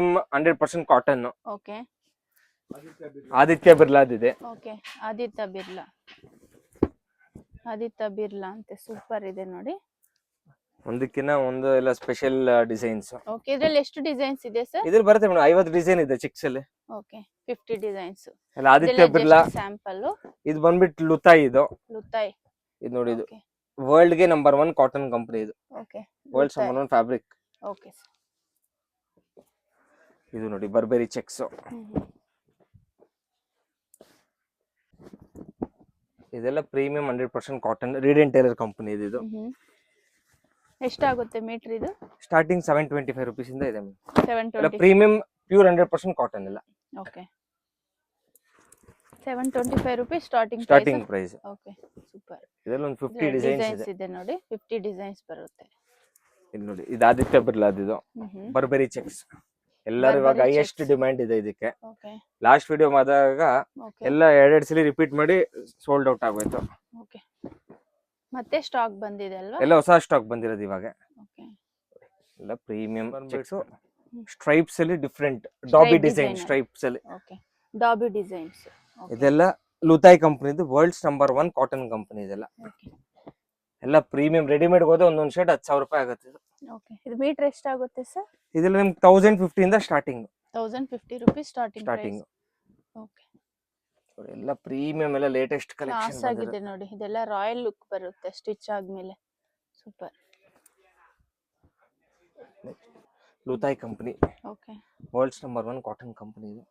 100% cotton. Okay, Aditya ಬಿರ್ಲಾದಿದೆ. Okay, Aditya Birla ಅಂತೆ, super ಇದೆ ನೋಡಿ. ಒಂದಕ್ಕಿಂತ ಒಂದು ಎಲ್ಲ ಸ್ಪೆಷಲ್ ಡಿಸೈನ್ಸ್. ಓಕೆ, ಇದ್ರಲ್ಲಿ ಎಷ್ಟು ಡಿಸೈನ್ಸ್ ಇದೆ ಸರ್? ಇದ್ರಲ್ಲಿ ಬರುತ್ತೆ ಮೇಡಮ್ 50 ಡಿಸೈನ್ ಇದೆ ಚಿಕ್ಸ್ ಅಲ್ಲಿ. Okay, 50 designs. ಎಲ್ಲ ಆದಿತ್ಯ ಬಿರ್ಲಾ ಸ್ಯಾಂಪಲ್. ಇದು ಬಂದ್ಬಿಟ್ಟು ಲುತಾಯಿ. ಇದು ನೋಡಿ, ಇದು ಓಕೆ, ವರ್ಲ್ಡ್ ಗೆ ನಂಬರ್ 1 ಕಾಟನ್ ಕಂಪನಿ. ಇದು okay, world number 1 fabric. Okay. ಇದು ನೋಡಿ ಬರ್ಬೆರಿ ಚೆಕ್ಸ್. ಇದೆಲ್ಲ ಪ್ರೀಮಿಯಂ 100% ಕಾಟನ್ ರೀಡೆಂಟ್ ಟೈಲರ್ ಕಂಪನಿ ಇದು. ಎಷ್ಟಾಗುತ್ತೆ ಮೀಟರ್ ಇದು? ಸ್ಟಾರ್ಟಿಂಗ್ 725 rupees ಇಂದ ಇದೆ. 720. ಪ್ರೀಮಿಯಂ ಪ್ಯೂರ್ 100% ಕಾಟನ್ ಇಲ್ಲ. Okay, 725 rupees starting price. Okay, super. ಇದೆಲ್ಲ ಒಂದು 50 ಡಿಸೈನ್ಸ್ ಇದೆ ನೋಡಿ. 50 ಡಿಸೈನ್ಸ್ ಬರುತ್ತೆ. ಇದು ನೋಡಿ, ಇದು ಆದಿತ್ಯ ಬಿರ್ಲಾದ್. ಇದು ಬರ್ಬೆರಿ ಚೆಕ್ಸ್. ಎಲ್ಲರೂ ಇವಾಗ ಹೈಯೆಸ್ಟ್ ಡಿಮ್ಯಾಂಡ್ ಇದೆ ಇದಕ್ಕೆ. ಓಕೆ, ಲಾಸ್ಟ್ ವಿಡಿಯೋ ಮಾಡಿದಾಗ ಎಲ್ಲ ಎರಡೆರಡು ಸಲ ರಿಪೀಟ್ ಮಾಡಿ ಸೋಲ್ಡ್ ಔಟ್ ಆಗೋಯ್ತು. ಓಕೆ, ಮತ್ತೆ ಸ್ಟಾಕ್ ಬಂದಿದೆ ಅಲ್ವಾ? ಎಲ್ಲ ಹೊಸ ಸ್ಟಾಕ್ ಬಂದಿರೋದು ಇವಾಗ. ಓಕೆ, ಎಲ್ಲ ಪ್ರೀಮಿಯಂ ಚೆಕ್ಸ್. ಸ್ಟ್ರೈಪ್ಸ್ ಅಲ್ಲಿ ಡಿಫರೆಂಟ್ ಡಾಬಿ ಡಿಸೈನ್ ಸ್ಟ್ರೈಪ್ಸ್ ಅಲ್ಲಿ. Okay, dobby designs. ಇದೆಲ್ಲ ಲುತಾಯಿ ಕಂಪನಿದು ವರ್ಲ್ಡ್ಸ್ ನಂಬರ್ 1 ಕಾಟನ್ ಕಂಪನಿ. ಇದೆಲ್ಲ ಎಲ್ಲ ಪ್ರೀಮಿಯಂ. ರೆಡಿಮೇಡ್ ಹೋದ್ರೆ ಒಂದೊಂದು ಶರ್ಟ್ 10,000 ರೂಪಾಯಿ ಆಗುತ್ತೆ. ಓಕೆ, ಇದು ಮೀಟರ್ ಎಷ್ಟಾಗುತ್ತೆ ಸರ್? ಇದೆಲ್ಲ ನಿಮ್ಗೆ 1050 ಇಂದ ಸ್ಟಾರ್ಟಿಂಗ್. 1050 rupees starting. ಓಕೆ, ಎಲ್ಲ ಪ್ರೀಮಿಯಂ, ಎಲ್ಲ ಲೇಟೆಸ್ಟ್ ಕಲೆಕ್ಷನ್ ಕ್ಲಾಸ್ ಆಗಿದೆ ನೋಡಿ. ಇದೆಲ್ಲ ರಾಯಲ್ ಲುಕ್ ಬರುತ್ತೆ ಸ್ಟಿಚ್ ಆದ್ಮೇಲೆ. Super. Luthai company. Okay, world's number 1 cotton company. ಇದು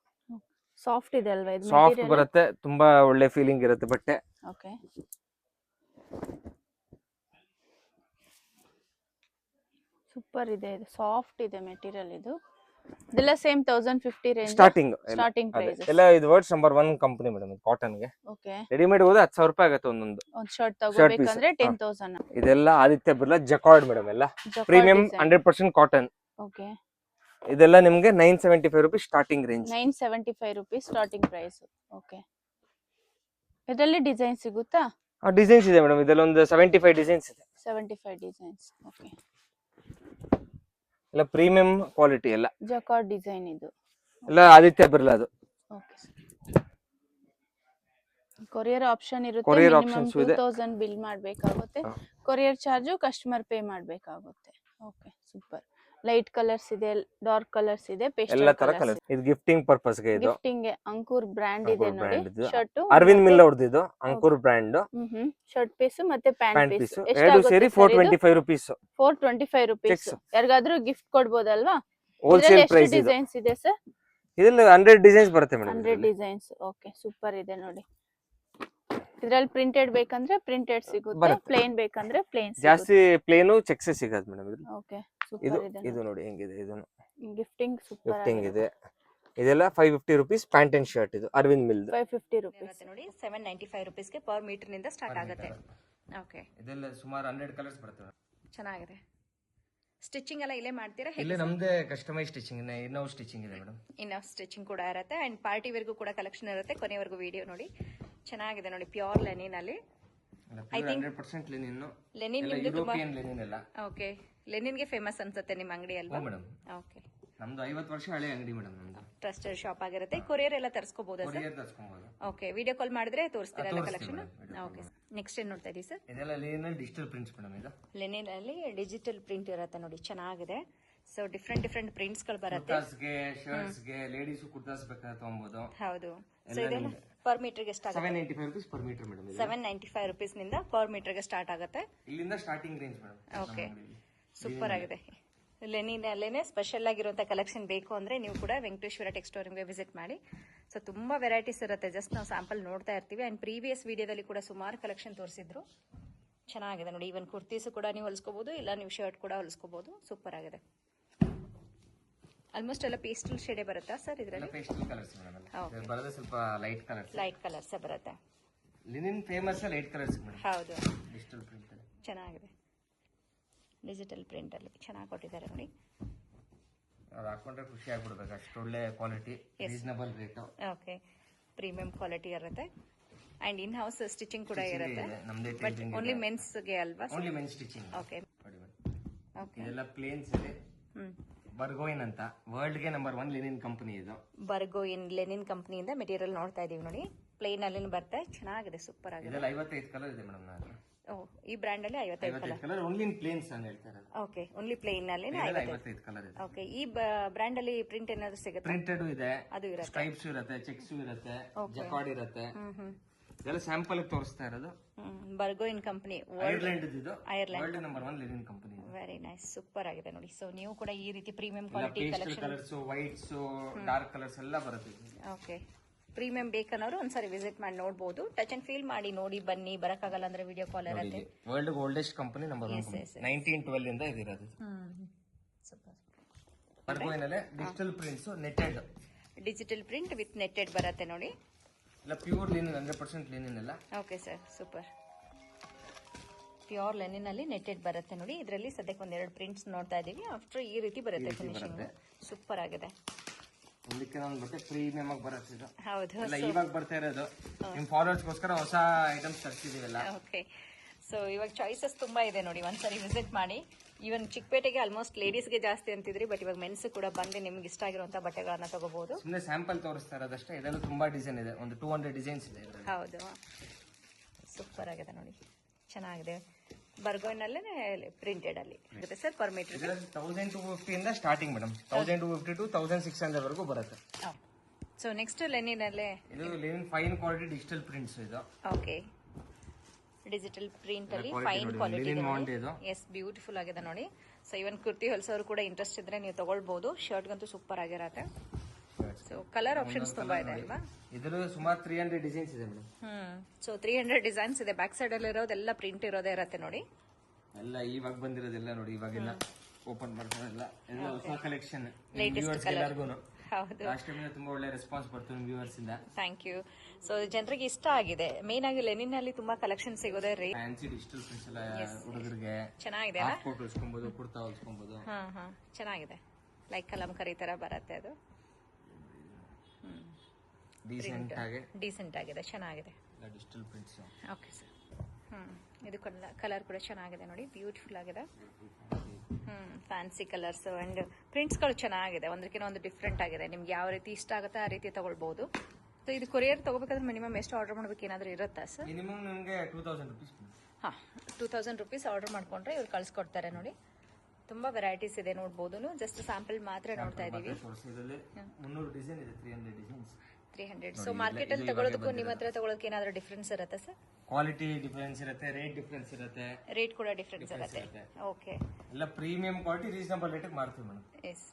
ಸಾಫ್ಟ್ ಇದೆ ಅಲ್ವಾ? ಇದು ಸಾಫ್ಟ್ ಬರುತ್ತೆ, ತುಂಬಾ ಒಳ್ಳೆ ಫೀಲಿಂಗ್ ಇರುತ್ತೆ ಬಟ್ಟೆ. ಓಕೆ, ಸೂಪರ್ ಇದೆ. ಇದು ಸಾಫ್ಟ್ ಇದೆ ಮೆಟೀರಿಯಲ್. ಇದೆಲ್ಲ ಸೇಮ್ 1050 ರೇಂಜ್ ಸ್ಟಾರ್ಟಿಂಗ್ ಪ್ರೈಸ್. ಎಲ್ಲ ಇದು ವರ್ಲ್ಡ್ಸ್ ನಂಬರ್ 1 ಕಂಪನಿ ಮೇಡಮ್. ಇದು ಕಾಟನ್ ಗೆ. ಓಕೆ, ರೆಡಿಮೇಡ್ ಹೋದ್ರೆ 10,000 ರೂಪಾಯಿ ಆಗುತ್ತೆ ಒಂದು ಶರ್ಟ್ ತಗೋಬೇಕಂದ್ರೆ 10,000. ಇದೆಲ್ಲ ಆದಿತ್ಯ ಬಿರ್ಲಾ ಜಕಾರ್ಡ್ ಮೇಡಮ್. ಎಲ್ಲ ಪ್ರೀಮಿಯಂ 100% ಕಾಟನ್. ಓಕೆ, ಇದೆಲ್ಲ ನಿಮಗೆ 975 rupees starting range. 975 rupees starting price. Okay, ಇದರಲ್ಲಿ ಡಿಸೈನ್ ಸಿಗುತ್ತಾ? ಡಿಸೈನ್ಸ್ ಇದೆ ಮೇಡಮ್. ಇದೆಲ್ಲ ಒಂದು 75 ಡಿಸೈನ್ಸ್ ಇದೆ. 75 ಡಿಸೈನ್ಸ್. ಓಕೆ, ಎಲ್ಲ ಪ್ರೀಮಿಯಂ ಕ್ವಾಲಿಟಿ. ಎಲ್ಲ ಜಕಾರ್ಡ್ ಡಿಸೈನ್. ಇದು ಎಲ್ಲ ಆದಿತ್ಯ ಬಿರ್ಲಾ. ಅದು ಓಕೆ, ಕೊರಿಯರ್ ಆಪ್ಷನ್ ಇರುತ್ತೆ. ಕೊರಿಯರ್ ಆಪ್ಷನ್ಸ್ ಇದೆ. 2000 ಬಿಲ್ ಮಾಡಬೇಕಾಗುತ್ತೆ. ಕೊರಿಯರ್ ಚಾರ್ಜ್ ಕಸ್ಟಮರ್ ಪೇ ಮಾಡಬೇಕಾಗುತ್ತೆ. Okay, super. ಲೈಟ್ ಕಲರ್ಸ್ ಇದೆ, ಡಾರ್ಕ್ ಕಲರ್ಸ್ ಇದೆ, ಎಲ್ಲ ತರ ಕಲರ್ಸ್. ಇದು ಗಿಫ್ಟಿಂಗ್ ಪರ್ಪಸ್ ಗೆ. ಇದು ಗಿಫ್ಟಿಂಗ್ ಗೆ ಅಂಕುರ್ ಬ್ರಾಂಡ್ ಇದೆ ನೋಡಿ. ಶರ್ಟ್ ಅರವಿಂದ್ ಮಿಲ್ ಅವ್ರದ್ದು. ಇದು ಅಂಕುರ್ ಬ್ರಾಂಡ್. ಶರ್ಟ್ ಪೀಸ್ ಮತ್ತೆ ಪ್ಯಾಂಟ್ ಪೀಸ್ ಎರಡು ಸೇರಿ 425 rupees. 425 rupees. ಯಾರಿಗಾದ್ರೂ ಗಿಫ್ಟ್ ಕೊಡಬಹುದಲ್ವಾ? Wholesale price. ಡಿಸೈನ್ಸ್ ಇದೆ ಸರ್? ಇದರಲ್ಲಿ 100 ಡಿಸೈನ್ಸ್ ಬರುತ್ತೆ ಮೇಡಮ್. 100 ಡಿಸೈನ್ಸ್. ಓಕೆ, ಸೂಪರ್ ಇದೆ ನೋಡಿ. ಇದರಲ್ಲಿ ಪ್ರಿಂಟೆಡ್ ಬೇಕಂದ್ರೆ ಪ್ರಿಂಟೆಡ್ ಸಿಗುತ್ತೆ, ಪ್ಲೇನ್ ಬೇಕಂದ್ರೆ ಪ್ಲೇನ್ ಸಿಗುತ್ತೆ. ಜಾಸ್ತಿ ಪ್ಲೇನ್ ಚೆಕ್ಸ್ ಸಿಗುತ್ತೆ ಮೇಡಮ್. ಇದು ಓಕೆ, ಸೂಪರ್ ಇದೆ. ಇದು ನೋಡಿ ಹೆಂಗಿದೆ. ಇದು ಗಿಫ್ಟಿಂಗ್ ಸೂಪರ್ ಗಿಫ್ಟಿಂಗ್ ಇದೆ. ಇದೆಲ್ಲ 550 rupees ಪ್ಯಾಂಟ್ ಅಂಡ್ ಶರ್ಟ್. ಇದು ಅರವಿಂದ್ ಮಿಲ್ 550 rupees ನೋಡಿ. 795 rupees ಗೆ ಪರ್ ಮೀಟರ್ ನಿಂದ ಸ್ಟಾರ್ಟ್ ಆಗುತ್ತೆ. ಓಕೆ, ಇದೆಲ್ಲ ಸುಮಾರು 100 ಕಲರ್ಸ್ ಬರ್ತವೆ. ಚೆನ್ನಾಗಿದೆ. ಸ್ಟಿಚಿಂಗ್ ಎಲ್ಲ ಇಲ್ಲೇ ಮಾಡ್ತೀರಾ? ಇಲ್ಲ, ನಮ್ದೇ ಕಸ್ಟಮೈಸ್ ಸ್ಟಿಚಿಂಗ್, ಇನ್ನೌ ಸ್ಟಿಚಿಂಗ್ ಇದೆ ಮೇಡಮ್. ಇನ್ನೌ ಸ್ಟಿಚಿಂಗ್ ಕೂಡ ಇರುತ್ತೆ ಅಂಡ್ ಪಾರ್ಟಿ ವೇರ್ಗೂ ಕೂಡ ಕಲೆಕ್ಷನ್ ಇರುತ್ತೆ. ಕೊನೆವರೆಗೂ ವಿಡಿಯೋ ನೋಡಿ. ಚೆನ್ನಾಗಿದೆ ನೋಡಿ. ಪ್ಯೂರ್ ಲೆನಿನ್ ಅಲ್ಲಿ. I think 100% Lenin. ಲೆನಿನ್ ನಿಮ್ದು ತುಂಬಾ ಲೆನಿನ್ ಎಲ್ಲ. ಓಕೆ, ಲೆನಿನ್ ಗೆ ಫೇಮಸ್ ಅನ್ಸುತ್ತೆ ನಿಮ್ಮ ಅಂಗಡಿ ಅಲ್ವಾ? ಮೇಡಮ್, ಓಕೆ, ನಮ್ದು 50 ವರ್ಷ ಹಳೆ ಅಂಗಡಿ ಮೇಡಮ್. ನಮ್ದು ಟ್ರಸ್ಟೆಡ್ ಶಾಪ್ ಆಗಿರುತ್ತೆ. ಕೊರಿಯರ್ ಎಲ್ಲ ತರಿಸ್ಕೋಬಹುದಾ ಸರ್? ಕೊರಿಯರ್ ತರಿಸ್ಕೊಬಹುದು. ಓಕೆ, ವಿಡಿಯೋ ಕಾಲ್ ಮಾಡಿದ್ರೆ ತೋರಿಸ್ತೀರಲ್ಲ ಕಲೆಕ್ಷನ್? ಓಕೆ, ನೆಕ್ಸ್ಟ್ ಏನ್ ನೋಡ್ತಾ ಇದೀವಿ ಸರ್? ಇದೆಲ್ಲ ಲೆನಿನ್ ಡಿಜಿಟಲ್ ಪ್ರಿಂಟ್ಸ್ ಮೇಡಮ್. ಇದು ಲೆನಿನ್ ಅಲ್ಲಿ ಡಿಜಿಟಲ್ ಪ್ರಿಂಟ್ ಇರುತ್ತೆ ನೋಡಿ. ಚೆನ್ನಾಗಿದೆ. ಸೊ ಡಿಫ್ರೆಂಟ್ ಪ್ರಿಂಟ್ಸ್ ಗಳು ಬರುತ್ತೆ. ಕುರ್ತಾಸ್ಗೆ, ಶರ್ಟ್ಸ್ಗೆ, ಲೇಡೀಸ್ ಕುರ್ತಾಸ್ ಬೇಕಾದ್ರೆ ತಗೊಬಹುದು. ಹೌದು. ಸೊ ಇದೆಲ್ಲ ಪರ್ ಮೀಟರ್ ಗೆ start 795 rupees per meter madam. 795 rupees ನಿಂದ ಪರ್ ಮೀಟರ್ ಗೆ ಸ್ಟಾರ್ಟ್ ಆಗುತ್ತೆ. ಇಲ್ಲಿಂದ starting range madam. Okay, super ಆಗಿದೆ. ಲೆನಿನ್ ಅಲ್ಲೇನೆ ಸ್ಪೆಷಲ್ ಆಗಿರುವಂತ ಕಲೆಕ್ಷನ್ ಬೇಕು ಅಂದ್ರೆ ನೀವು ಕೂಡ ವೆಂಕಟೇಶ್ವರ ಟೆಕ್ಸ್ಟೋರಿಯಂಗೆ ವಿಸಿಟ್ ಮಾಡಿ. ಸೊ ತುಂಬಾ ವೆರೈಟೀಸ್ ಇರುತ್ತೆ. ಜಸ್ಟ್ ನಾವು ಸ್ಯಾಂಪಲ್ ನೋಡ್ತಾ ಇರ್ತೀವಿ. ಅಂಡ್ ಪ್ರೀವಿಯಸ್ ವಿಡಿಯೋದಲ್ಲಿ ಕೂಡ ಸುಮಾರು ಕಲೆಕ್ಷನ್ ತೋರಿಸಿದ್ರು. ಚೆನ್ನಾಗಿದೆ ನೋಡಿ. ಈವನ್ ಕುರ್ತೀಸ್ ಕೂಡ ನೀವು ಹೊಲಿಸ್ಕೋಬಹುದು, ಇಲ್ಲ ನೀವು ಶರ್ಟ್ ಕೂಡ ಹೊಲಿಸ್ಕೋಬಹುದು. ಸೂಪರ್ ಆಗಿದೆ. ಆಲ್ಮೋಸ್ಟ್ ಎಲ್ಲ ಪೇಸ್ಟಲ್ ಶೇಡ್ ಬರುತ್ತಾ ಸರ್ ಇದರಲ್ಲಿ? Pastel colours madam. ಇದು ಬರೋದು ಸ್ವಲ್ಪ ಲೈಟ್ ಕಲರ್ಸ್. ಲೈಟ್ ಕಲರ್ಸ್ ಬರುತ್ತೆ. Linen famous light colours madam. ಹೌದು, ಡಿಜಿಟಲ್ ಪ್ರಿಂಟ್ ಚೆನ್ನಾಗಿದೆ. ಡಿಜಿಟಲ್ ಪ್ರಿಂಟ್ ಅಲ್ಲಿ ಚೆನ್ನಾಗಿ ಕೊಟ್ಟಿದ್ದಾರೆ ನೋಡಿ. ಅದು ಹಾಕೊಂಡ್ರೆ ಖುಷಿ ಆಗ್ಬಿಡ್ಬೇಕು. ಅಷ್ಟು ಒಳ್ಳೆ quality, reasonable rate. Okay, premium quality ಇರುತ್ತೆ. ಅಂಡ್ ಇನ್ ಹೌಸ್ ಸ್ಟಿಚಿಂಗ್ ಕೂಡ ಇರುತ್ತೆ. ಬಟ್ ಓನ್ಲಿ ಮೆನ್ಸ್ ಗೆ ಅಲ್ವಾ? Only men's stitching. Okay, okay, ಇದೆಲ್ಲ ಪ್ಲೇನ್ಸ್ ಇದೆ. ಬರ್ಗೋಯಿನ್ ಅಂತ ವರ್ಲ್ಡ್ ಗೆ ನಂಬರ್ 1 ಲಿನಿನ್ ಕಂಪನಿ ಇದು. ಬರ್ಗೋ ಇನ್ ಲೆನಿನ್ ಕಂಪ್ನಿಯಿಂದ ಮೆಟೀರಿಯಲ್ ನೋಡ್ತಾ ಇದೀವಿ ನೋಡಿ. ಪ್ಲೇನ್ ಅಲ್ಲಿ ಬರ್ತಾ ಚೆನ್ನಾಗಿದೆ, ಸೂಪರ್ ಆಗಿದೆ. ಇದೆಲ್ಲ 55 ಕಲರ್ ಇದೆ ಮೇಡಮ್. ನಾನು ಈ ಬ್ರ್ಯಾಂಡ್ ಅಲ್ಲಿ 55 ಕಲರ್ ಓನ್ಲಿ ಇನ್ ಪ್ಲೇನ್ಸ್ ನಾನು ಹೇಳ್ತಾ ಇರೋದು. ಓಕೆ, ಓನ್ಲಿ ಪ್ಲೇನ್ ಅಲ್ಲಿ 55 ಕಲರ್ ಇದೆ. ಓಕೆ, ಈ ಬ್ರ್ಯಾಂಡ್ ಅಲ್ಲಿ ಪ್ರಿಂಟ್ ಏನಾದ್ರು ಸಿಗುತ್ತೆ? ಪ್ರಿಂಟೆಡ್ ಇದೆ, ಅದು ಇರುತ್ತೆ, ಸ್ಟ್ರೈಪ್ಸ್ ಇರುತ್ತೆ, ಚೆಕ್ಸ್ ಇರುತ್ತೆ, ಜಕಾರ್ಡ್ ಇರುತ್ತೆ. ಇದೆಲ್ಲ ಸ್ಯಾಂಪಲ್ ತೋರಿಸ್ತಾ ಇರೋದು. ಬರ್ಗೋ ಇನ್ ಕಂಪನಿ, ಐರ್ಲೆಂಡ್ ಇದು, Ireland world number 1 linen company. Very nice, super ಆಗಿದೆ ನೋಡಿ. ಸೊ ನೀವು ಕೂಡ ಈ ರೀತಿ premium quality collection, colours, whites, dark colours ಎಲ್ಲ ಬರುತ್ತೆ. ಓಕೆ, ಪ್ರೀಮಿಯಂ ಬೇಕನ್ನೋರು ಒಂದ್ಸರಿ ವಿಸಿಟ್ ಮಾಡಿ ನೋಡಬಹುದು. ಟಚ್ ಅಂಡ್ ಫೀಲ್ ಮಾಡಿ ನೋಡಿ ಬನ್ನಿ. ಬರಕ್ಕಾಗಲ್ಲ ಅಂದ್ರೆ ವಿಡಿಯೋ ಕಾಲ್ ಇರುತ್ತೆ. ವರ್ಲ್ಡ್ ಓಲ್ಡೆಸ್ಟ್ ಕಂಪನಿ ನಂಬರ್ 1, 1912 ಇಂದ ಇದಿರೋದು. ಸೂಪರ್. ಬರ್ಗೋಯಿನಲ್ಲೇ digital prints, knitted, digital print with knitted ಬರುತ್ತೆ ನೋಡಿ. ಇಲ್ಲ ಪ್ಯೂರ್ ಲಿನಿನ್, 100% ಲಿನಿನ್ ಎಲ್ಲ. Okay sir, super. Pure linen ಅಲ್ಲಿ ನೆಟ್ಟೆಡ್ ಬರುತ್ತೆ ನೋಡಿ. ಇದರಲ್ಲಿ ಸದ್ಯಕ್ಕೆ ಒಂದೆರಡು ಪ್ರಿಂಟ್ಸ್ ನೋಡ್ತಾ ಇದೀವಿ. ಆಫ್ಟರ್ ಈ ರೀತಿ ಬರುತ್ತೆ ಫಿನಿಶಿಂಗ್, ಸೂಪರ್ ಆಗಿದೆ. ಒಂದಕ್ಕೆ ಒಂದು ಬಟ್ಟೆ ಪ್ರೀಮಿಯಂ ಆಗಿ ಬರುತ್ತೆ ಇದು. ಹೌದು, ಎಲ್ಲ ಇವಾಗ ಬರ್ತಾ ಇರೋದು. ನಿಮ್ ಫಾಲೋವರ್ಸ್ಗೋಸ್ಕರ ಹೊಸ ಐಟಮ್ಸ್ ತರಿಸಿದೀವಲ್ಲ. ಓಕೆ, ಸೊ ಇವಾಗ ಚಾಯ್ಸಸ್ ತುಂಬಾ ಇದೆ ನೋಡಿ. ಒಂದ್ಸರಿ ವಿಸಿಟ್ ಮಾಡಿ. ಈವನ್ ಚಿಕ್ಕಪೇಟೆಗೆ ಆಲ್ಮೋಸ್ಟ್ ಲೇಡೀಸ್ಗೆ ಜಾಸ್ತಿ ಅಂತಿದ್ರಿ, ಬಟ್ ಇವಾಗ ಮೆನ್ಸ್ ಕೂಡ ಬಂದು ನಿಮ್ಗೆ ಇಷ್ಟ ಆಗಿರುವಂತಹ ಬಟ್ಟೆಗಳನ್ನ ತಗೋಬಹುದು. ಸುಮ್ಮನೆ ಸ್ಯಾಂಪಲ್ ತೋರಿಸ್ತಾ ಇರೋದಷ್ಟೇ. ಇದೆಲ್ಲ ತುಂಬಾ ಡಿಸೈನ್ ಇದೆ, ಒಂದು 200 ಡಿಸೈನ್ಸ್ ಇದೆ ಇದರಲ್ಲಿ. ಹೌದು, ಸೂಪರ್ ಆಗಿದೆ ನೋಡಿ, ಚೆನ್ನಾಗಿದೆ. ಬರ್ಗೋನಲ್ಲೇ ಪ್ರಿಂಟೆಡ್ ಅಲ್ಲಿ ಆಗುತ್ತೆ ಸರ್. ಪರ್ ಮೀಟರ್ 1250 ಇಂದ ಸ್ಟಾರ್ಟಿಂಗ್ ಮೇಡಮ್. 1250 to 1600 ವರೆಗೂ ಬರುತ್ತೆ. ಸೊ ನೆಕ್ಸ್ಟ್ ಲೆನಿನ್ ಅಲ್ಲೇ ಇದು Lenin fine quality digital prints ಇದು. ಓಕೆ, ಡಿಜಿಟಲ್ ಪ್ರಿಂಟ್ ಅಲ್ಲಿ ಫೈನ್ ಕ್ವಾಲಿಟಿ. ಎಸ್, ಬ್ಯೂಟಿಫುಲ್ ಆಗಿದೆ ನೋಡಿ. ಸೊ ಇವನ್ ಕುರ್ತಿ ಹೊಲಿಸೋರು ಕೂಡ ಇಂಟ್ರೆಸ್ಟ್ ಇದ್ರೆ ನೀವು ತಗೊಳ್ಬಹುದು. ಶರ್ಟ್ ಗಂತೂ ಸೂಪರ್ ಆಗಿರತ್ತೆ. ಸೊ ಕಲರ್ ಆಪ್ಷನ್ಸ್ ತುಂಬಾ ಇದೆ ಅಲ್ವಾ? ಇದರ ಸುಮಾರು 300 ಡಿಸೈನ್ಸ್ ಇದೆ ಮೇಡಮ್. ಸೊ 300 ಡಿಸೈನ್ಸ್ ಇದೆ. ಬ್ಯಾಕ್ ಸೈಡ್ ಅಲ್ಲಿ ಇರೋದೆಲ್ಲ ಪ್ರಿಂಟ್ ಇರೋದೇ ಇರತ್ತೆ ನೋಡಿ. ಎಲ್ಲ ಇವಾಗ ಬಂದಿರೋದೆಲ್ಲ ನೋಡಿ, ಇವಾಗೆಲ್ಲ ಓಪನ್ ಮಾಡ್ತಾರಲ್ಲ, ಎಲ್ಲ ಹೊಸ ಕಲೆಕ್ಷನ್. Latest colour. ಹೌದು, ಲಾಸ್ಟ್ ಟೈಮ್ ತುಂಬಾ ಒಳ್ಳೆ ರೆಸ್ಪಾನ್ಸ್ ಬರ್ತು ನಿಮ್ ವ್ಯೂವರ್ಸ್ ಇಂದ. Thank you. ಸೊ ಜನರಿಗೆ ಇಷ್ಟ ಆಗಿದೆ. ಮೇನ್ ಆಗಿ ಲೆನಿನ್ ಅಲ್ಲಿ ತುಂಬಾ ಕಲೆಕ್ಷನ್ ಸಿಗೋದೇ ರೀ. ಫ್ಯಾನ್ಸಿ ಡಿಜಿಟಲ್ ಪ್ರಿಂಟ್ಸ್ ಎಲ್ಲ ಹುಡುಗರಿಗೆ ಚೆನ್ನಾಗಿದೆ, ಕೋಟ್ ಹೊಲ್ಸ್ಕೊಬಹುದು, ಕುರ್ತಾ ಹೊಲ್ಸ್ಕೊಬಹುದು. ಚೆನ್ನಾಗಿದೆ. ಲೈಕ್ ಕಲಂಕರಿ ತರ ಬರುತ್ತೆ ಅದು. ಡೀಸೆಂಟ್ ಆಗಿದೆ, ಚೆನ್ನಾಗಿದೆ ಡಿಜಿಟಲ್ ಪ್ರಿಂಟ್ಸ್. Okay sir. ಇದು ಕಲರ್ ಕೂಡ ಚೆನ್ನಾಗಿದೆ ನೋಡಿ, ಬ್ಯೂಟಿಫುಲ್ ಆಗಿದೆ. ಫ್ಯಾನ್ಸಿ ಕಲರ್ಸ್ ಅಂಡ್ ಪ್ರಿಂಟ್ಸ್ ಗಳು ಚೆನ್ನಾಗಿದೆ. ಒಂದಕ್ಕಿಂತ ಒಂದು ಡಿಫ್ರೆಂಟ್ ಆಗಿದೆ. ನಿಮ್ಗೆ ಯಾವ ರೀತಿ ಇಷ್ಟ ಆಗುತ್ತೆ ಆ ರೀತಿ ತಗೊಳ್ಬಹುದು. ಸೊ ಇದು ಕೊರಿಯರ್ ತಗೋಬೇಕಾದ್ರೆ ಮಿನಿಮಮ್ ಎಷ್ಟು ಆರ್ಡರ್ ಮಾಡ್ಬೇಕು ಏನಾದ್ರು ಇರುತ್ತಾ ಸರ್? ಮಿನಿಮಮ್ ನಿಮಗೆ 2000 rupees. 2000 rupees ಆರ್ಡರ್ ಮಾಡ್ಕೊಂಡ್ರೆ ಇವ್ರು ಕಳ್ಸಿಕೊಡ್ತಾರೆ ನೋಡಿ. ತುಂಬಾ ವೆರೈಟೀಸ್ ಇದೆ, ನೋಡಬಹುದು. ಜಸ್ಟ್ ಸ್ಯಾಂಪಲ್ ಮಾತ್ರ ನೋಡ್ತಾ ಇದೀವಿ. 300 ಡಿಸೈನ್ ಇದೆ, 300 ಡಿಸೈನ್ಸ್. 300. ಸೊ ಮಾರ್ಕೆಟ್ ಅಲ್ಲಿ ತಗೊಳ್ಳೋದಕ್ಕೂ ನಿಮ್ಮ ಹತ್ರ ತಗೊಳ್ಳೋಕೆ ಏನಾದ್ರು ಡಿಫ್ರೆನ್ಸ್ ಇರುತ್ತೆ ಸರ್? ಕ್ವಾಲಿಟಿ ಡಿಫರೆನ್ಸ್ ಇರುತ್ತೆ, ರೇಟ್ ಡಿಫರೆನ್ಸ್ ಇರುತ್ತೆ. ರೇಟ್ ಕೂಡ ಡಿಫರೆನ್ಸ್ ಇರುತ್ತೆ. ಓಕೆ, ಎಲ್ಲ ಪ್ರೀಮಿಯಂ ಕ್ವಾಲಿಟಿ ರೀಸನಬಲ್ ರೇಟ್ ಮಾಡ್ತೀವಿ ಮೇಡಮ್. ಎಸ್.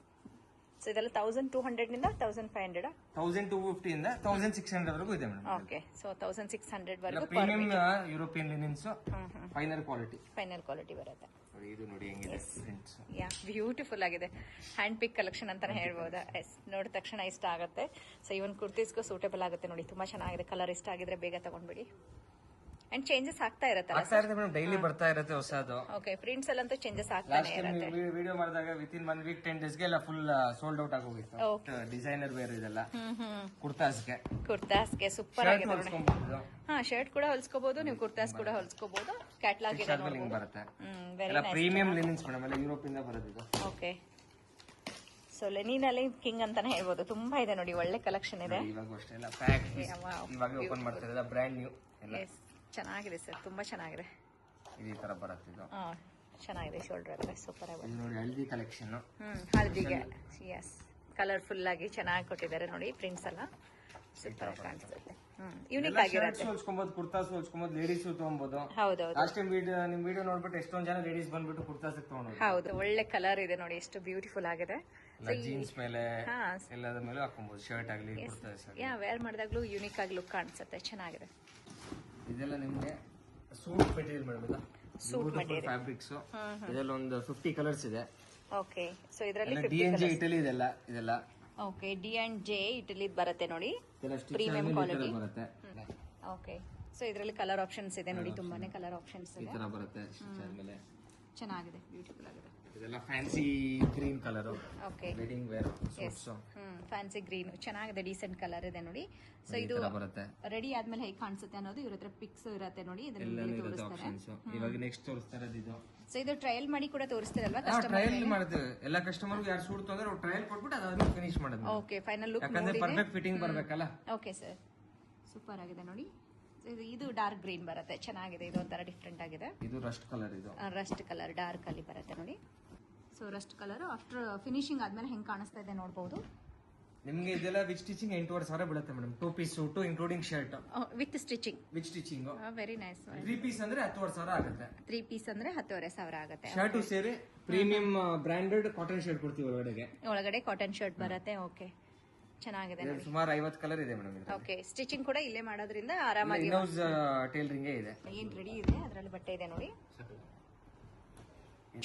ಸೊ ಇದೆಲ್ಲ 1200 ನಿಂದ 1500? 1250 ಇಂದ 1600 ವರೆಗೂ ಇದೆ ಮೇಡಮ್. ಓಕೆ, ಸೊ 1600 ವರೆಗೂ ಪ್ರೀಮಿಯಂ ಯುರೋಪಿಯನ್ ಲಿನಿನ್ಸ್, ಫೈನಲ್ ಕ್ವಾಲಿಟಿ ಬರುತ್ತೆ. ಇದು ನೋಡಿ ಹೆಂಗಿದೆ ಪ್ರಿಂಟ್ಸ್. ಯಾ, ಬ್ಯೂಟಿಫುಲ್ ಆಗಿದೆ. ಹ್ಯಾಂಡ್ ಪಿಕ್ ಕಲೆಕ್ಷನ್ ಅಂತಾನೆ ಹೇಳ್ಬೋದಾ? ಎಸ್, ನೋಡಿದ ತಕ್ಷಣ ಇಷ್ಟ ಆಗುತ್ತೆ. ಸೊ ಇವನ್ ಕುರ್ತೀಸ್ಗೂ ಸೂಟೇಬಲ್ ಆಗುತ್ತೆ ನೋಡಿ. ತುಂಬಾ ಚೆನ್ನಾಗಿದೆ. ಕಲರ್ ಇಷ್ಟ ಆಗಿದ್ರೆ ಬೇಗ ತಗೊಂಡ್ಬಿಡಿ. ಅಂಡ್ ಚೇಂಜಸ್ ಆಗ್ತಾ ಇರುತ್ತೆ ಮೇಡಮ್, ಡೈಲಿ ಬರ್ತಾ ಇರುತ್ತೆ ಹೊಸದು. ಓಕೆ, ಪ್ರಿಂಟ್ಸ್ ಅಲ್ಲಂತೂ ಚೇಂಜಸ್ ಆಗ್ತಾನೆ ಇರುತ್ತೆ. ವಿಡಿಯೋ ಮಾಡಿದಾಗ ವಿತಿನ್ 1 week 10 days ಗೆ ಎಲ್ಲ ಫುಲ್ ಸೋಲ್ಡ್ ಔಟ್ ಆಗೋಗಿತ್ತು. ಡಿಸೈನರ್ ವೇರ್ ಇದೆಲ್ಲ ಕುರ್ತಾಸ್ಗೆ ಸೂಪರ್ ಆಗಿದೆ. ಶರ್ಟ್ ಕೂಡ ಹೊಲ್ಸ್ಕೋಬಹುದು ನೀವು, ಕುರ್ತಾಸ್ ಕೂಡ ಹೊಲ್ಸ್ಕೋಬಹುದು. ಕ್ಯಾಟ್ಲಾಗ್ ಇದೆ ಬರುತ್ತೆ. ಪ್ರೀಮಿಯಂ ಲಿನಿನ್ಸ್ ಮೇಡಮ್, ಎಲ್ಲ ಯುರೋಪ್ ಇಂದ ಬರೋದು. ಓಕೆ, ಸೊ ಲೆನಿನ್ ಅಲ್ಲಿ ಕಿಂಗ್ ಅಂತಾನೆ ಹೇಳ್ಬೋದು. ತುಂಬಾ ಇದೆ ನೋಡಿ, ಒಳ್ಳೆ ಕಲೆಕ್ಷನ್ ಇದೆ. ಇವಾಗ ಅಷ್ಟೇ ಎಲ್ಲ ಪ್ಯಾಕ್ ಇವಾಗ ಓಪನ್ ಮಾಡ್ತಾ ಇರೋದು, ಬ್ರ್ಯಾಂಡ್ ನ್ಯೂ ಎಲ್ಲ. ಚೆನ್ನಾಗಿದೆ ಸರ್, ತುಂಬಾ ಚೆನ್ನಾಗಿದೆ. ಈ ತರ ಬರುತ್ತೆ ಇದು. ಚೆನ್ನಾಗಿದೆ. ಶೋಲ್ಡರ್ ಎಲ್ಲ ಸೂಪರ್ ಆಗಿದೆ ನೋಡಿ. ಹಲ್ದಿ ಕಲೆಕ್ಷನ್. ಹಲ್ದಿಗೆ ಎಸ್, ಕಲರ್ಫುಲ್ ಆಗಿ ಚೆನ್ನಾಗಿ ಕೊಟ್ಟಿದ್ದಾರೆ ನೋಡಿ. ಪ್ರಿಂಟ್ಸ್ ಎಲ್ಲ ಸೂಪರ್ ಆಗಿ ಕಾಣಿಸುತ್ತೆ. ಯೂನಿಕ್ ಆಗಿರುತ್ತೆ. ಹೊಲ್ಸ್ಕೊಬಹುದು, ಕುರ್ತಾಸ್ ಹೊಲ್ಸ್ಕೊಬಹುದು, ಲೇಡೀಸ್ ತಗೊಬಹುದು. ಹೌದೌದು. ಲಾಸ್ಟ್ ಟೈಮ್ ನಿಮ್ ವಿಡಿಯೋ ನೋಡ್ಬಿಟ್ಟು ಎಷ್ಟೊಂದು ಜನ ಲೇಡೀಸ್ ಬಂದ್ಬಿಟ್ಟು ಕುರ್ತಾಸ್ ತಗೊಂಡು. ಹೌದು, ಒಳ್ಳೆ ಕಲರ್ ಇದೆ ನೋಡಿ, ಎಷ್ಟು ಬ್ಯೂಟಿಫುಲ್ ಆಗಿದೆ. ಜೀನ್ಸ್ ಮೇಲೆ ಎಲ್ಲದ ಮೇಲೆ ಹಾಕೊಬಹುದು, ಶರ್ಟ್ ಆಗಲಿ ಕುರ್ತಾಸ್ ಆಗಲಿ. ವೇರ್ ಮಾಡಿದಾಗ್ಲೂ ಯೂನಿಕ್ ಆಗಿ ಲುಕ್ ಕಾಣಿಸುತ್ತೆ, ಚೆನ್ನಾಗಿದೆ. ಇದೆಲ್ಲ ನಿಮ್ಗೆ ಸೂಟ್ ಮೆಟೀರಿಯಲ್ ಮೇಡಮ್. ಇದು ಸೂಟ್ ಮೆಟೀರಿಯಲ್ ಫ್ಯಾಬ್ರಿಕ್ಸ್. ಇದೆಲ್ಲ ಒಂದು 50 ಕಲರ್ಸ್ ಇದೆ. ಓಕೆ, ಸೊ ಇದರಲ್ಲಿ ಡಿ&ಜೆ ಇಟಲಿ ಇದೆಲ್ಲ. ಓಕೆ, ಡಿ&ಜೆ ಇಟಲಿ ಬರುತ್ತೆ ನೋಡಿ, ಪ್ರೀಮಿಯಂ ಕ್ವಾಲಿಟಿ ಬರುತ್ತೆ. ಓಕೆ, ಸೊ ಇದರಲ್ಲಿ ಕಲರ್ ಆಪ್ಷನ್ಸ್ ಇದೆ ನೋಡಿ, ತುಂಬಾನೇ ಕಲರ್ ಆಪ್ಷನ್ಸ್ ಇದೆ. ಈ ತರ ಬರುತ್ತೆ. ಚೆನ್ನಾಗಿದೆ, ಬ್ಯೂಟಿಫುಲ್ ಆಗಿದೆ. ಇದೆಲ್ಲ fancy green colour okay wedding wear suits fancy green ಚೆನ್ನಾಗಿದೆ, ಡೀಸೆಂಟ್ ಕಲರ್ ಇದೆ ನೋಡಿ. ಸೊ ಇದು ಬರುತ್ತೆ. ರೆಡಿ ಆದ್ಮೇಲೆ ಹೇಗೆ ಕಾಣಿಸುತ್ತೆ ಅನ್ನೋದು ಇವ್ರ ಹತ್ರ ಪಿಕ್ಸ್ ಇರುತ್ತೆ ನೋಡಿ, ಇದನ್ನ ಎಲ್ಲಾನು ಇಲ್ಲಿ ಇರುತ್ತೆ ತೋರಿಸ್ತಾರೆ. ಆಪ್ಷನ್ಸ್. ಇವಾಗ ನೆಕ್ಸ್ಟ್ ತೋರಿಸ್ತಾ ಇರೋದು ಇದು. ಸೊ ಇದು ಟ್ರಯಲ್ ಮಾಡಿ ಕೂಡ ತೋರಿಸ್ತೀರಲ್ವಾ ಟ್ರಯಲ್ ಮಾಡ್ತೇವೆ ಎಲ್ಲ ಕಸ್ಟಮರ್ಗೆ ಯಾರು ಸೂಟ್ ಅಂದ್ರೆ ಅವ್ರು ಟ್ರಯಲ್ ಕೊಟ್ಬಿಟ್ಟು ಅದಾದ್ಮೇಲೆ ಫಿನಿಶ್ ಮಾಡೋದು. ಓಕೆ, ಫೈನಲ್ ಲುಕ್ ಯಾಕಂದ್ರೆ ಪರ್ಫೆಕ್ಟ್ ಫಿಟ್ಟಿಂಗ್ ಬರ್ಬೇಕಲ್ಲ. ಓಕೆ ಸರ್, ಸೂಪರ್ ಆಗಿದೆ ನೋಡಿ. ಇದು ಡಾರ್ಕ್ ಗ್ರೀನ್ ಬರುತ್ತೆ, ಚೆನ್ನಾಗಿದೆ, ಇದು ಒಂಥರ ಡಿಫ್ರೆಂಟ್ ಆಗಿದೆ. ಇದು ರಸ್ಟ್ ಕಲರ್, ಇದು ರಸ್ಟ್ ಕಲರ್ ಡಾರ್ಕ್ ಅಲ್ಲಿ ಬರುತ್ತೆ ನೋಡಿ. So Rust colour after finishing ಆದ್ಮೇಲೆ ಹೆಂಗ್ ಕಾಣಿಸ್ತಾ ಇದೆ ನೋಡಬಹುದು. ನಿಮ್ಗೆ ಇದೆಲ್ಲ ವಿತ್ ಸ್ಟಿಚಿಂಗ್ 8,500 ಬೀಳುತ್ತೆ madam. 2 piece suit including shirt with stitching. With stitching very nice. 3 piece ಅಂದ್ರೆ 10,500 ಆಗುತ್ತೆ. 3 ಪೀಸ್ ಅಂದ್ರೆ 10,500 ಆಗುತ್ತೆ. ಶರ್ಟ್ ಸೇರಿ ಪ್ರೀಮಿಯಂ ಬ್ರಾಂಡೆಡ್ ಕಾಟನ್ ಶರ್ಟ್ ಕೊಡ್ತೀವಿ ಒಳಗಡೆಗೆ. ಒಳಗಡೆ ಕಾಟನ್ ಶರ್ಟ್ ಬರುತ್ತೆ. ಓಕೆ, ಚೆನ್ನಾಗಿದೆ ನೋಡಿ. ಸುಮಾರು 50 ಕಲರ್ ಇದೆ ಮೇಡಮ್. ಓಕೆ, ಸ್ಟಿಚಿಂಗ್ ಕೂಡ ಇಲ್ಲೇ ಮಾಡೋದ್ರಿಂದ ಆರಾಮಾಗಿ ಇನ್ನೌಸ್ ಟೈಲರಿಂಗ್ ಇದೆ. ಏನ್ ರೆಡಿ ಇದೆ ಅದರಲ್ಲಿ ಬಟ್ಟೆ ಇದೆ ನೋಡಿ.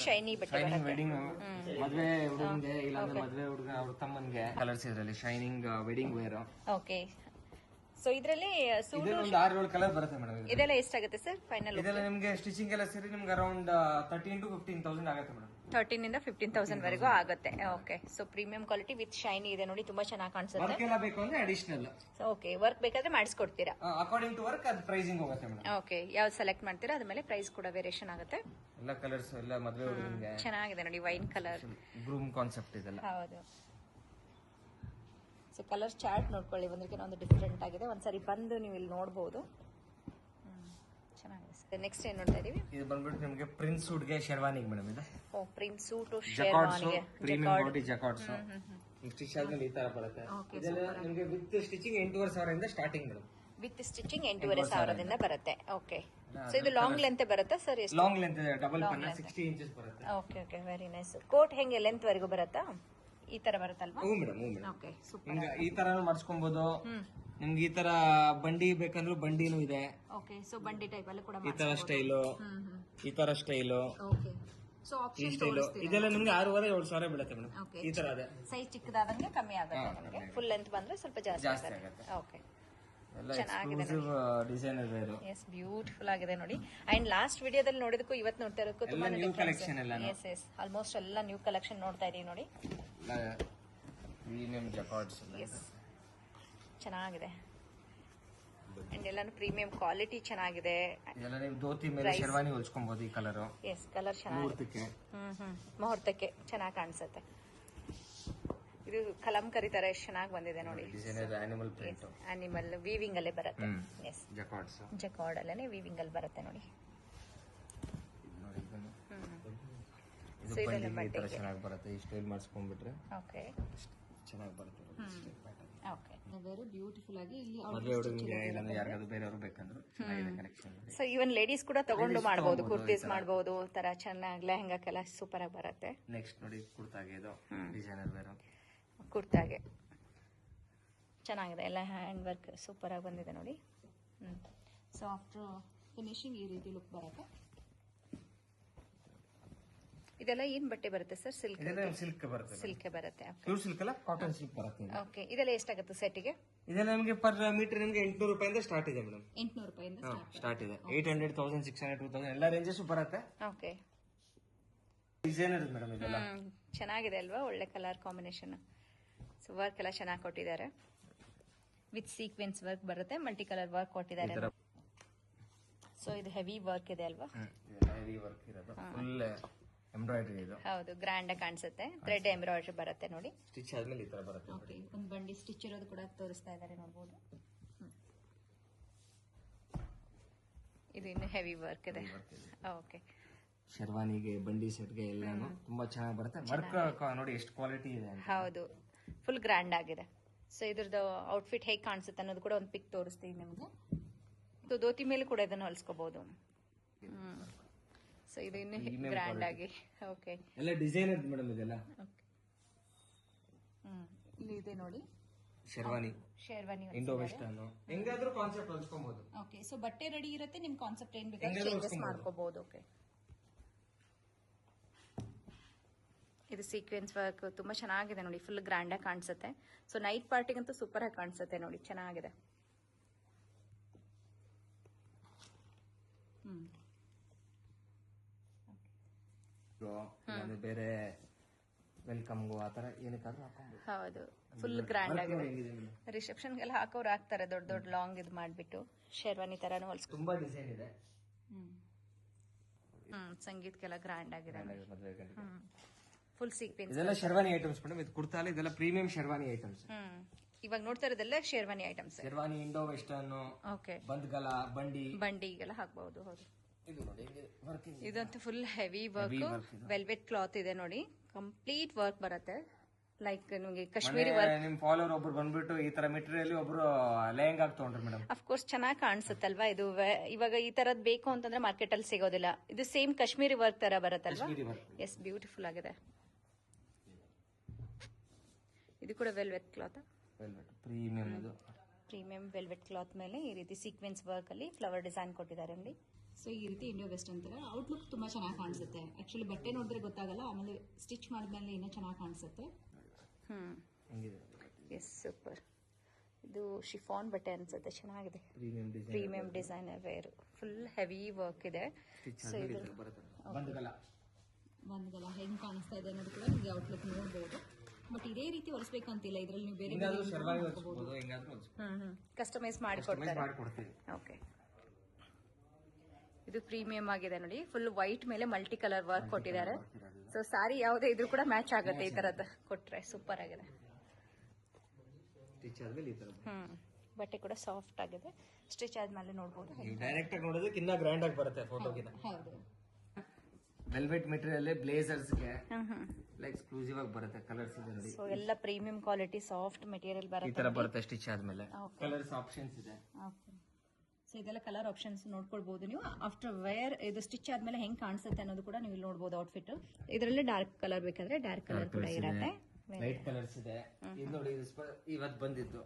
ಶೈನಿ ಬಟ್ಟೆ ಶೈನಿಂಗ್ ವೆಡ್ಡಿಂಗ್ ಮದ್ವೆ ಹುಡುಗನ್ಗೆ ಇಲ್ಲಾಂದ್ರೆ ಮದ್ವೆ ಹುಡುಗ ಅವ್ರ ತಮ್ಮನ್ಗೆ ಕಲರ್ಸ್ ಇದ್ರಲ್ಲಿ shining wedding wear. Okay, so ಇದರಲ್ಲಿ ಸೂಟ್ ಇದರಲ್ಲಿ 6-7 ಕಲರ್ ಬರುತ್ತೆ ಮೇಡಮ್. ಇದೆಲ್ಲ ಎಷ್ಟಾಗುತ್ತೆ ಸರ್ ಫೈನಲ್? ಇದೆಲ್ಲ ನಿಮ್ಗೆ ಸ್ಟಿಚಿಂಗ್ ಎಲ್ಲ ಸೇರಿ ನಿಮ್ಗೆ ಅರೌಂಡ್ 13,000 to 15,000 ಆಗುತ್ತೆ ಮೇಡಮ್. 13 ಇಂದ 15,000 ವರೆಗೂ ಆಗುತ್ತೆ. Okay, so premium quality with shiny ಇದೆ ನೋಡಿ, ತುಂಬಾ ಚೆನ್ನಾಗಿ ಕಾಣಿಸುತ್ತೆ. ವರ್ಕ್ ಎಲ್ಲ ಬೇಕು ಅಂದ್ರೆ ಅಡಿಷನಲ್. ಓಕೆ, ವರ್ಕ್ ಬೇಕಾದ್ರೆ ಮಾಡಿಸ್ಕೊಡ್ತೀರಾ? ಅಕಾರ್ಡಿಂಗ್ ಟು ವರ್ಕ್ ಅದು ಪ್ರೈಸಿಂಗ್ ಹೋಗುತ್ತೆ ಮೇಡಮ್. ಓಕೆ, ಯಾವ್ದು ಸೆಲೆಕ್ಟ್ ಮಾಡ್ತೀರಾ ಅದ್ರ ಮೇಲೆ ಪ್ರೈಸ್ ಕೂಡ ವೇರಿಯೇಷನ್ ಆಗುತ್ತೆ. ಎಲ್ಲ ಕಲರ್ಸ್ ಎಲ್ಲ ಮದ್ವೆ ಹುಡುಗನ್ಗೆ ಚೆನ್ನಾಗಿದೆ ನೋಡಿ, ವೈನ್ ಕಲರ್ ಗ್ರೂಮ್ ಕಾನ್ಸೆಪ್ಟ್ ಇದೆಲ್ಲ. ಹೌದು. ಸೊ ಕಲರ್ ಚಾರ್ಟ್ ನೋಡ್ಕೊಳ್ಳಿ, ಒಂದಕ್ಕಿಂತ ಒಂದು ಡಿಫ್ರೆಂಟ್ ಆಗಿದೆ. ಒಂದ್ಸರಿ ಬಂದು ನೀವು ಇಲ್ಲಿ ನೋಡಬಹುದು. ಚೆನ್ನಾಗಿದೆ. ನೆಕ್ಸ್ಟ್ ಏನ್ ನೋಡ್ತಾ ಇದೀವಿ? ಇದು ಬಂದ್ಬಿಟ್ಟು ನಿಮಗೆ ಪ್ರಿನ್ಸ್ ಸೂಟ್ಗೆ ಶೆರ್ವಾನಿಗೆ ಮೇಡಮ್. ಇದು ಓ, ಪ್ರಿಂಟ್ ಸೂಟ್ ಜಕಾರ್ಡ್ಸ್, ಶೇರ್ವಾನಿಗೆ ಪ್ರೀಮಿಯಂ ಬಾಡಿ ಜಕಾರ್ಡ್ಸ್. ಸ್ಟಿಚ್ ಆದ್ಮೇಲೆ ಈ ತರ ಬರುತ್ತೆ. ಇದೆಲ್ಲ ನಿಮಗೆ ವಿತ್ ಸ್ಟಿಚಿಂಗ್ 8,500 ಇಂದ ಸ್ಟಾರ್ಟಿಂಗ್ ಮೇಡಮ್. ವಿತ್ ಸ್ಟಿಚಿಂಗ್ 8,500 ಬರುತ್ತೆ. ಓಕೆ, ಸೊ ಇದು ಲಾಂಗ್ ಲೆಂತ್ ಬರುತ್ತೆ ಸರ್? ಎಷ್ಟು ಲಾಂಗ್ ಲೆಂತ್ ಇದೆ, ಡಬಲ್ ಪನ್ನ 60 ಇಂಚಸ್ ಬರುತ್ತೆ. Okay okay, very nice. Coat ಹೆಂಗೆ ಲೆಂತ್ ವರೆಗೂ ಬರುತ್ತಾ? ಈ ತರ ಬರುತ್ತಲ್ವಾ? ಹ್ಞೂ ಮೇಡಮ್, ಹ್ಞೂ ಮೇಡಮ್. Okay, super. ನಿಮ್ಗೆ ಈ ತರ ಮಾಡಿಸ್ಕೊಬಹುದು. ನಿಮ್ಗೆ ಈ ತರ ಬಂಡಿ ಬೇಕಂದ್ರೂ ಬಂಡಿನೂ ಇದೆ. ಓಕೆ, ಸೊ ಬಂಡಿ ಟೈಪ್ ಅಲ್ಲಿ ಕೂಡ ಈ ತರ ಸ್ಟೈಲು, ಈ ತರ ಸ್ಟೈಲು, ಓಕೆ. ಸೊ ಈ ಆಪ್ಷನ್ ಸ್ಟೈಲು ಇದೆಲ್ಲ ನಿಮ್ಗೆ 6,500-7,000 ಬೀಳುತ್ತೆ ಮೇಡಮ್. ಓಕೆ, ಈ ತರ ಅದೇ ಸೈಜ್ ಚಿಕ್ಕದಾದಂಗೆ ಕಮ್ಮಿ ಆಗುತ್ತೆ ನಿಮಗೆ. ಫುಲ್ ಲೆಂತ್ ಬಂದ್ರೆ ಸ್ವಲ್ಪ ಜಾಸ್ತಿ ಆಗುತ್ತೆ. ಓಕೆ, ಎಲ್ಲ exclusive designer wear. Yes, beautiful ಆಗಿದೆ ನೋಡಿ. ಅಂಡ್ ಲಾಸ್ಟ್ ವಿಡಿಯೋದಲ್ಲಿ ನೋಡಿದಕ್ಕೂ ಇವತ್ತು ನೋಡ್ತಾ ಇರೋದಕ್ಕೂ ತುಂಬಾ ನ್ಯೂ ಕಲೆಕ್ಷನ್ ಎಲ್ಲ. ಎಸ್ ಎಸ್, ಆಲ್ಮೋಸ್ಟ್ ಎಲ್ಲ ನ್ಯೂ ಕಲೆಕ್ಷನ್ ನೋಡ್ತಾ ಇದೀವಿ ನೋಡಿ. ಪ್ರೀಮಿಯಂ ಜಕಾರ್ಡ್ಸ್. ಎಸ್, ಚೆನ್ನಾಗಿದೆ. ಅಂಡ್ ಎಲ್ಲಾನು ಪ್ರೀಮಿಯಂ ಕ್ವಾಲಿಟಿ ಚೆನ್ನಾಗಿದೆ. ಇದೆಲ್ಲ ನೀವು ಧೋತಿ ಮೇಲೆ ಶೆರ್ವಾನಿ ಹೊಲ್ಸ್ಕೊಬಹುದು. ಈ ಕಲರ್ ಎಸ್, ಕಲರ್ ಚೆನ್ನಾಗಿದೆ. ಮುಹೂರ್ತಕ್ಕೆ ಚೆನ್ನಾಗಿ ಕಾಣಿಸುತ್ತೆ. ಇದು ಕಲಂಕರಿ ತರ ಎಷ್ಟು ಚೆನ್ನಾಗಿ ಬಂದಿದೆ ನೋಡಿ. Designer animal print, animal weaving ಅಲ್ಲೇ ಬರುತ್ತೆ. ಎಸ್, ಜಕಾರ್ಡ್ಸ್, ಜಕಾರ್ಡ್ ಅಲ್ಲೇ ವೀವಿಂಗ್ ಅಲ್ಲಿ ಬರುತ್ತೆ ನೋಡಿ. ಇದು ಬಂಡಿ ಈ ತರ ಚೆನ್ನಾಗಿ ಬರುತ್ತೆ. ಈ ಸ್ಟೈಲ್ ಮಾಡಿಸ್ಕೊಂಡ್ಬಿಟ್ರೆ ಓಕೆ, ಚೆನ್ನಾಗಿ ಬರುತ್ತೆ. ಓಕೆ, ವೆರಿ ಬ್ಯೂಟಿಫುಲ್ ಆಗಿ ಇಲ್ಲಿ ಮದುವೆ ಹುಡುಗನಿಗೆ ಇಲ್ಲಾಂದ್ರೆ ಯಾರಿಗಾದ್ರು ಬೇರೆಯವರು ಬೇಕಂದ್ರೆ ಚೆನ್ನಾಗಿದೆ ಕಲೆಕ್ಷನ್. ಸೊ ಈವನ್ ಲೇಡೀಸ್ ಕೂಡ ತಗೊಂಡು ಮಾಡಬಹುದು, ಕುರ್ತೀಸ್ ಮಾಡಬಹುದು. ತರ ಚೆನ್ನಾಗಿ ಲೆಹಂಗಾಕ್ಕೆಲ್ಲ ಸೂಪರ್ ಆಗಿ ಬರುತ್ತೆ. ನೆಕ್ಸ್ಟ್ ನೋಡಿ ಕುರ್ತಾಗೆ ಇದು ಡಿಸೈನರ್ ಬೇರೆ. ಕುರ್ತಾಗೆ ಚೆನ್ನಾಗಿದೆ, ಎಲ್ಲ ಹ್ಯಾಂಡ್ ವರ್ಕ್ ಸೂಪರ್ ಆಗಿ ಬಂದಿದೆ ನೋಡಿ. ಸೊ ಆಫ್ಟರ್ ಫಿನಿಶಿಂಗ್ ಈ ರೀತಿ ಲುಕ್ ಬರುತ್ತೆ. ಇದೆಲ್ಲ ಏನ್ ಬಟ್ಟೆ ಬರುತ್ತೆ ಸರ್? ಸಿಲ್ಕ್? ಸಿಲ್ಕ್ ಬರುತ್ತೆ. ಸಿಲ್ಕ್ ಬರುತ್ತೆ. ಪ್ಯೂರ್ ಸಿಲ್ಕ್ ಅಲ್ಲ, ಕಾಟನ್ ಸಿಲ್ಕ್ ಬರುತ್ತೆ. ಓಕೆ, ಇದೆಲ್ಲ ಎಷ್ಟಾಗುತ್ತೆ ಸೆಟ್ಗೆ? ಇದೆಲ್ಲ ನಿಮಗೆ ಪರ್ ಮೀಟರ್ ನಿಮಗೆ 800 ರೂಪಾಯಿಂದ ಸ್ಟಾರ್ಟ್ ಇದೆ ಮೇಡಮ್. 800 ರೂಪಾಯಿಂದ ಸ್ಟಾರ್ಟ್ ಇದೆ. 800, 1600, 2000 ಎಲ್ಲ ರೇಂಜಸ್ ಬರುತ್ತೆ. ಓಕೆ, ಡಿಸೈನರ್ ಮೇಡಮ್ ಇದೆಲ್ಲ. ಚೆನ್ನಾಗಿದೆ ಅಲ್ವಾ? ಒಳ್ಳೆ ಕಲರ್ ಕಾಂಬಿನೇಷನ್. ಸೊ ವರ್ಕ್ ಎಲ್ಲ ಚೆನ್ನಾಗಿ ಕೊಟ್ಟಿದ್ದಾರೆ. ವಿತ್ ಸೀಕ್ವೆನ್ಸ್ ವರ್ಕ್ ಬರುತ್ತೆ, ಮಲ್ಟಿ ಕಲರ್ ವರ್ಕ್ ಕೊಟ್ಟಿದ್ದಾರೆ. ಸೊ ಇದು ಹೆವಿ ವರ್ಕ್ ಇದೆ ಅಲ್ವಾ? ಹೆವಿ ವರ್ಕ್ ಇರೋದು, ಫುಲ್ ಎಂಬ್ರಾಯ್ಡರಿ ಇದು. ಹೌದು, ಗ್ರ್ಯಾಂಡ್ ಆಗಿ ಕಾಣಿಸುತ್ತೆ. ಥ್ರೆಡ್ ಎಂಬ್ರಾಯ್ಡರಿ ಬರುತ್ತೆ ನೋಡಿ. ಸ್ಟಿಚ್ ಆದ್ಮೇಲೆ ಈ ತರ ಬರುತ್ತೆ. ಓಕೆ, ಒಂದು ಬಂಡಿ ಸ್ಟಿಚ್ ಇರೋದು ಕೂಡ ತೋರಿಸ್ತಾ ಇದ್ದಾರೆ ನೋಡಬಹುದು. ಇದು ಇನ್ನು ಹೆವಿ ವರ್ಕ್ ಇದೆ. ಓಕೆ, ಶೆರ್ವಾನಿಗೆ, ಬಂಡಿ ಸೆಟ್ಗೆ ಎಲ್ಲಾನು ತುಂಬಾ ಚೆನ್ನಾಗಿ ಬರುತ್ತೆ. ವರ್ಕ್ ನೋಡಿ ಎಷ್ಟು ಕ್ವಾಲಿಟಿ ಇದೆ ಅಂತ. ಹೌದು, ಫುಲ್ ಗ್ರ್ಯಾಂಡ್ ಆಗಿದೆ. ಸೊ ಇದ್ರದ್ದು ಔಟ್ಫಿಟ್ ಹೇಗೆ ಕಾಣಿಸುತ್ತೆ ಅನ್ನೋದು ಕೂಡ ಒಂದು ಪಿಕ್ ತೋರಿಸ್ತೀವಿ ನಿಮಗೆ. ಧೋತಿ ಮೇಲೆ ಕೂಡ ಇದನ್ನು ಹೊಲಿಸ್ಕೋಬಹುದು. ಸೊ ಇದು ಇನ್ನು ಗ್ರ್ಯಾಂಡ್ ಆಗಿ. ಓಕೆ, ಎಲ್ಲ ಡಿಸೈನರ್ ಮೇಡಮ್ ಇದೆಲ್ಲ. ಇಲ್ಲಿ ಇದೆ ನೋಡಿ ಶೆರ್ವಾನಿ, ಶೇರ್ವಾನಿ, ಇಂಡೋ ವೆಸ್ಟರ್ನ್, ಹೆಂಗಾದ್ರೂ ಕಾನ್ಸೆಪ್ಟ್ ಹೊಲ್ಸ್ಕೊಬಹುದು. ಓಕೆ, ಸೊ ಬಟ್ಟೆ ರೆಡಿ ಇರುತ್ತೆ, ನಿಮ್ ಕಾನ್ಸೆಪ್ಟ್ ಏನ್ ಬೇಕಾದ್ರೂ ಚೇಂಜಸ್ ಮಾಡ್ಕೋಬಹುದು. ಓಕೆ, ಇದು ಸೀಕ್ವೆನ್ಸ್ ವರ್ಕ್ ತುಂಬಾ ಚೆನ್ನಾಗಿದೆ ನೋಡಿ, ಫುಲ್ ಗ್ರ್ಯಾಂಡ್ ಆಗಿ ಕಾಣಿಸುತ್ತೆ. ಸೊ ನೈಟ್ ಪಾರ್ಟಿಗಂತೂ ಸೂಪರ್ ಆಗಿ ಕಾಣಿಸುತ್ತೆ ನೋಡಿ, ಚೆನ್ನಾಗಿದೆ. ಇಲ್ಲಾಂದ್ರೆ ಬೇರೆ ವೆಲ್ಕಮ್ಗು ಆ ತರ ಏನಕ್ಕಾದ್ರೂ ಹಾಕೊಂಬೋದು. ಹೌದು, ಫುಲ್ ಗ್ರ್ಯಾಂಡ್ ಆಗಿದೆ. ರಿಸೆಪ್ಷನ್ಗೆಲ್ಲ ಹಾಕೋರು ಹಾಕ್ತಾರೆ, ದೊಡ್ಡ ದೊಡ್ಡ ಲಾಂಗ್ ಇದು ಮಾಡ್ಬಿಟ್ಟು ಶೇರ್ವಾನಿ ತರಾನು ಹೊಲ್ಸ್ಕೊ. ತುಂಬಾ ಡಿಸೈನ್ ಇದೆ. ಸಂಗೀತಕ್ಕೆಲ್ಲ ಗ್ರ್ಯಾಂಡ್ ಆಗಿದೆ. ಮದುವೆ ಗಂಡಿಗೆ ಫುಲ್ ಸೀಕ್ವೆನ್ಸ್. ಇದೆಲ್ಲ ಶೆರ್ವಾನಿ ಐಟಮ್ಸ್ ಮೇಡಮ್. ಇದು ಕುರ್ತಾ ಅಲ್ಲ, ಇದೆಲ್ಲ ಪ್ರೀಮಿಯಂ ಶೆರ್ವಾನಿ ಐಟಮ್ಸ್. ಇವಾಗ ನೋಡ್ತಾ ಇರೋದೆಲ್ಲ sherwani items. Sherwani Indo western, okay, bandhgala, ಬಂಡಿಗೆಲ್ಲ ಹಾಕ್ಬಹುದು. ಹೌದು, ಇದು ನೋಡಿ ವರ್ಕಿಂಗ್. ಇದಂತೂ full heavy work, velvet cloth ಇದೆ ನೋಡಿ, ಕಂಪ್ಲೀಟ್ ವರ್ಕ್ ಬರುತ್ತೆ. ಲೈಕ್ ನಿಮಗೆ ಕಾಶ್ಮೀರಿ ವರ್ಕ್. ನಿಮ್ ಫಾಲೋವರ್ ಒಬ್ರು ಬಂದ್ಬಿಟ್ಟು ಈ ತರ ಮೆಟೀರಿಯಲ್ ಒಬ್ರು ಲೆಹಂಗಾ ತಗೊಂಡ್ರು ಮೇಡಮ್. ಅಫ್ಕೋರ್ಸ್ ಚೆನ್ನಾಗಿ ಕಾಣಿಸುತ್ತಲ್ವಾ ಇದು. ಇವಾಗ ಈ ತರದ್ ಬೇಕು ಅಂತಂದ್ರೆ ಮಾರ್ಕೆಟ್ ಅಲ್ಲಿ ಸಿಗೋದಿಲ್ಲ. ಇದು ಸೇಮ್ ಕಾಶ್ಮೀರಿ ವರ್ಕ್ ತರ ಬರುತ್ತಲ್ವಾ. ಎಸ್, ಬ್ಯೂಟಿಫುಲ್ ಆಗಿದೆ. ಇದು ಕೂಡ ವೆಲ್ವೆಟ್ ಕ್ಲಾತ್, ಪ್ರೀಮಿಯಂ. ಇದು ಪ್ರೀಮಿಯಂ ವೆಲ್ವೆಟ್ ಕ್ಲಾತ್ ಮೇಲೆ ಈ ರೀತಿ ಸೀಕ್ವೆನ್ಸ್ ವರ್ಕ್ ಅಲ್ಲಿ ಫ್ಲವರ್ ಡಿಸೈನ್ ಕೊಟ್ಟಿದ್ದಾರೆ ಅಲ್ಲಿ. ಸೊ ಈ ರೀತಿ ಇಂಡೋ ವೆಸ್ಟ್ ಅಂತಾರೆ. ಔಟ್ಲುಕ್ ತುಂಬಾ ಚೆನ್ನಾಗಿ ಕಾಣಿಸುತ್ತೆ. ಆಕ್ಚುಲಿ ಬಟ್ಟೆ ನೋಡಿದ್ರೆ ಗೊತ್ತಾಗಲ್ಲ, ಆಮೇಲೆ ಸ್ಟಿಚ್ ಮಾಡಿದ್ಮೇಲೆ ಇನ್ನೂ ಚೆನ್ನಾಗಿ ಕಾಣಿಸುತ್ತೆ. S, super. ಇದು ಶಿಫಾನ್ ಬಟ್ಟೆ ಅನ್ಸುತ್ತೆ, ಚೆನ್ನಾಗಿದೆ. Premium designer wear, full heavy work ಇದೆ. ಸೊ ಇದು ಬಂದ್ಗಲ ಹೆಂಗ್ ಕಾಣಿಸ್ತಾ ಇದೆ ಅನ್ನೋದು ಕೂಡ ನಿಮಗೆ ಔಟ್ಲುಕ್ ನೋಡಬಹುದು. ಬಟ್ ಇದೇ ರೀತಿ ಹೊಲಿಸ್ಬೇಕಂತಿಲ್ಲ, ಇದ್ರಲ್ಲಿ ನೀವು ಬೇರೆ ಕಸ್ಟಮೈಸ್ ಮಾಡಿಕೊಡ್ತಾರೆ. ಓಕೆ, ಇದು ಪ್ರೀಮಿಯಂ ಆಗಿದೆ ನೋಡಿ, ಫುಲ್ ವೈಟ್ ಮೇಲೆ ಮಲ್ಟಿ ಕಲರ್ ವರ್ಕ್ ಕೊಟ್ಟಿದ್ದಾರೆ. ಸೊ ಸಾರಿ ಯಾವುದೇ ಇದ್ರೂ ಕೂಡ ಮ್ಯಾಚ್ ಆಗುತ್ತೆ ಈ ತರದ್ದು ಕೊಟ್ರೆ. ಸೂಪರ್ ಆಗಿದೆ. ಬಟ್ಟೆ ಕೂಡ ಸಾಫ್ಟ್ ಆಗಿದೆ. ಸ್ಟಿಚ್ ಆದ್ಮೇಲೆ ನೋಡಬಹುದು. ಡೈರೆಕ್ಟ್ ಆಗಿ ನೋಡೋದಕ್ಕೆ ಇನ್ನ ಗ್ರ್ಯಾಂಡ್ ಆಗಿ ಬರುತ್ತೆ ಫೋಟೋಗಿನ. ಹೌದು, ವೆಲ್ವೆಟ್ ಮೆಟೀರಿಯಲ್ ಬ್ಲೇಸರ್ಸ್ ಗೆ ಎಕ್ಸ್ಕ್ಲೂಸಿವ್ ಆಗಿ ಬರುತ್ತೆ. ಕಲರ್ಸ್ ಇದೆ ನೋಡಿ. ಸೊ ಎಲ್ಲ ಪ್ರೀಮಿಯಂ ಕ್ವಾಲಿಟಿ ಸಾಫ್ಟ್ ಮೆಟೀರಿಯಲ್ ಈ ಬರುತ್ತೆ. ತರ ಬರುತ್ತೆ ಸ್ಟಿಚ್ ಆದ್ಮೇಲೆ. ಕಲರ್ಸ್ ಆಪ್ಷನ್ಸ್ ಇದೆ. ಸೊ ಇದೆಲ್ಲ ಕಲರ್ ಆಪ್ಷನ್ಸ್ ನೋಡ್ಕೊಳ್ಬಹುದು ನೀವು. ಆಫ್ಟರ್ ವೇರ್ ಇದು ಸ್ಟಿಚ್ ಆದ್ಮೇಲೆ ಹೆಂಗ್ ಕಾಣಿಸುತ್ತೆ ಅನ್ನೋದು ಕೂಡ ನೀವು ನೋಡಬಹುದು ಔಟ್ಫಿಟ್. ಇದರಲ್ಲಿ ಡಾರ್ಕ್ ಕಲರ್ ಬೇಕಾದ್ರೆ ಡಾರ್ಕ್ ಕಲರ್ ಕೂಡ ಇರುತ್ತೆ. ಲೈಟ್ ಕಲರ್ಸ್ ಇದೆ. ಇದು ನೋಡಿ, ಇವತ್ತು ಬಂದಿದ್ದು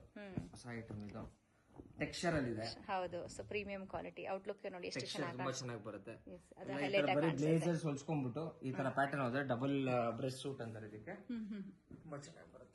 ಹೊಸ ಐಟಮ್. ಇದು ಟೆಕ್ಸ್ಚರ್ ಅಲ್ಲಿ ಇದೆ. ಹೌದು, ಸೊ ಪ್ರೀಮಿಯಂ ಕ್ವಾಲಿಟಿ. ಔಟ್ಲುಕ್ ನೋಡಿ ಎಷ್ಟು ಚೆನ್ನಾಗಿ ತುಂಬಾ ಚೆನ್ನಾಗಿ ಬರುತ್ತೆ. ಅದು ಹೈಲೈಟ್ ಆಗಿ ಕಾಣಿಸುತ್ತೆ. ಬ್ಲೇಸರ್ಸ್ ಹೊಲ್ಸ್ಕೊಂಡ್ಬಿಟ್ಟು ಈ ತರ ಪ್ಯಾಟರ್ನ್ ಹೋದ್ರೆ ಡಬಲ್ ಬ್ರೆಸ್ಟ್ ಸೂಟ್ ಅಂತಾರೆ ಇದಕ್ಕೆ. ತುಂಬಾ ಚೆನ್ನಾಗಿ ಬರುತ್ತೆ.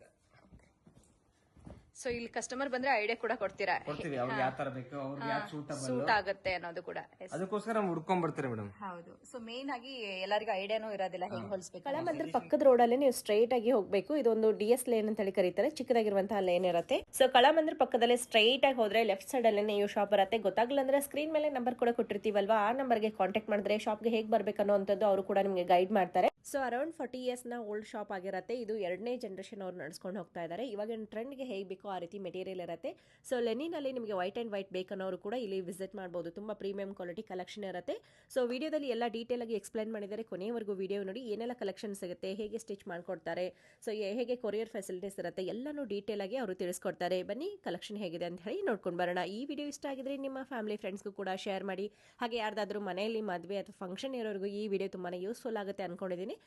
ಸೊ ಇಲ್ಲಿ ಕಸ್ಟಮರ್ ಬಂದ್ರೆ ಐಡಿಯಾ ಕೂಡ ಕೊಡ್ತೀರಾ, ಕೊಡ್ತೀವಿ ಅವ್ರಿಗೆ ಯಾವ ತರ ಬೇಕು, ಅವ್ರಿಗೆ ಯಾವ ಸೂಟ್ ಆಗುತ್ತೆ ಅನ್ನೋದು ಕೂಡ. ಅದಕ್ಕೋಸ್ಕರ ಹುಡ್ಕೊಂಡ್ ಬರ್ತಾರೆ ಮೇಡಮ್. ಹೌದು, ಸೊ ಮೇನ್ ಆಗಿ ಎಲ್ಲರಿಗೂ ಐಡಿಯಾನೂ ಇರೋದಿಲ್ಲ ಹೆಂಗ್ ಹೊಲಿಸ್ಬೇಕು. ಕಳಮಂದ್ರ ಪಕ್ಕದ ರೋಡಲ್ಲಿ ನೀವು ಸ್ಟ್ರೈಟ್ ಆಗಿ ಹೋಗ್ಬೇಕು. ಇದೊಂದು DS ಲೇನ್ ಅಂತ ಹೇಳಿ ಕರೀತಾರೆ, ಚಿಕ್ಕದಾಗಿರುವಂತಹ ಲೇನ್ ಇರುತ್ತೆ. ಸೊ ಕಳಮಂದ್ರ ಪಕ್ಕದಲ್ಲಿ ಸ್ಟ್ರೈಟ್ ಆಗಿ ಹೋದ್ರೆ ಲೆಫ್ಟ್ ಸೈಡ್ ಅಲ್ಲಿ ನೀವು ಶಾಪ್ ಬರುತ್ತೆ. ಗೊತ್ತಾಗ್ಲಿಲ್ಲ ಅಂದ್ರೆ ಸ್ಕ್ರೀನ್ ಮೇಲೆ ನಂಬರ್ ಕೂಡ ಕೊಟ್ಟಿರ್ತೀವಲ್ವಾ, ಆ ನಂಬರ್ಗೆ ಕಾಂಟ್ಯಾಕ್ಟ್ ಮಾಡಿದ್ರೆ ಶಾಪ್ಗೆ ಹೇಗೆ ಬರ್ಬೇಕು ಅನ್ನೋಂಥದ್ದು ಅವರು ಕೂಡ ನಿಮಗೆ ಗೈಡ್ ಮಾಡ್ತಾರೆ. ಸೊ ಅರೌಂಡ್ 40 years ನ ಓಲ್ಡ್ ಶಾಪ್ ಆಗಿರುತ್ತೆ. ಇದು 2ನೇ ಜನರೇಷನ್ ಅವ್ರು ನಡ್ಸ್ಕೊಂಡು ಹೋಗ್ತಾ ಇದ್ದಾರೆ. ಇವಾಗಿನ ಟ್ರೆಂಡ್ಗೆ ಹೇಗೆ ಬೇಕೋ ಆ ರೀತಿ ಮೆಟೀರಿಯಲ್ ಇರುತ್ತೆ. ಸೊ ಲೆನಿನಲ್ಲಿ ನಿಮಗೆ ವೈಟ್ ಅಂಡ್ ವೈಟ್ ಬೇಕನ್ನೋರು ಕೂಡ ಇಲ್ಲಿ ವಿಸಿಟ್ ಮಾಡಬಹುದು. ತುಂಬಾ ಪ್ರೀಮಿಯಂ ಕ್ವಾಲಿಟಿ ಕಲೆಕ್ಷನ್ ಇರುತ್ತೆ. ಸೊ ವಿಡಿಯೋದಲ್ಲಿ ಎಲ್ಲ ಡೀಟೇಲ್ ಆಗಿ ಎಕ್ಸ್ಪ್ಲೈನ್ ಮಾಡಿದ್ದಾರೆ. ಕೊನೆಯವರೆಗೂ ವಿಡಿಯೋ ನೋಡಿ, ಏನೆಲ್ಲ ಕಲೆಕ್ಷನ್ ಸಿಗುತ್ತೆ, ಹೇಗೆ ಸ್ಟಿಚ್ ಮಾಡ್ಕೊಡ್ತಾರೆ, ಸೊ ಹೇಗೆ ಕೊರಿಯರ್ ಫೆಸಿಲಿಟೀಸ್ ಇರುತ್ತೆ, ಎಲ್ಲಾನು ಡೀಟೇಲ್ ಆಗಿ ಅವರು ತಿಳಿಸ್ಕೊಡ್ತಾರೆ. ಬನ್ನಿ ಕಲೆಕ್ಷನ್ ಹೇಗಿದೆ ಅಂತ ಹೇಳಿ ನೋಡ್ಕೊಂಡು ಬರೋಣ. ಈ ವಿಡಿಯೋ ಇಷ್ಟ ಆಗಿದ್ರೆ ನಿಮ್ಮ ಫ್ಯಾಮಿಲಿ ಫ್ರೆಂಡ್ಸ್ಗೂ ಕೂಡ ಶೇರ್ ಮಾಡಿ. ಹಾಗೆ ಯಾರ್ದಾದ್ರೂ ಮನೆಯಲ್ಲಿ ಮದುವೆ ಅಥವಾ ಫಂಕ್ಷನ್ ಇರೋರಿಗೂ ಈ ವಿಡಿಯೋ ತುಂಬಾ ಯೂಸ್ಫುಲ್ ಆಗುತ್ತೆ ಅನ್ಕೊಂಡಿದ್ದೀನಿ.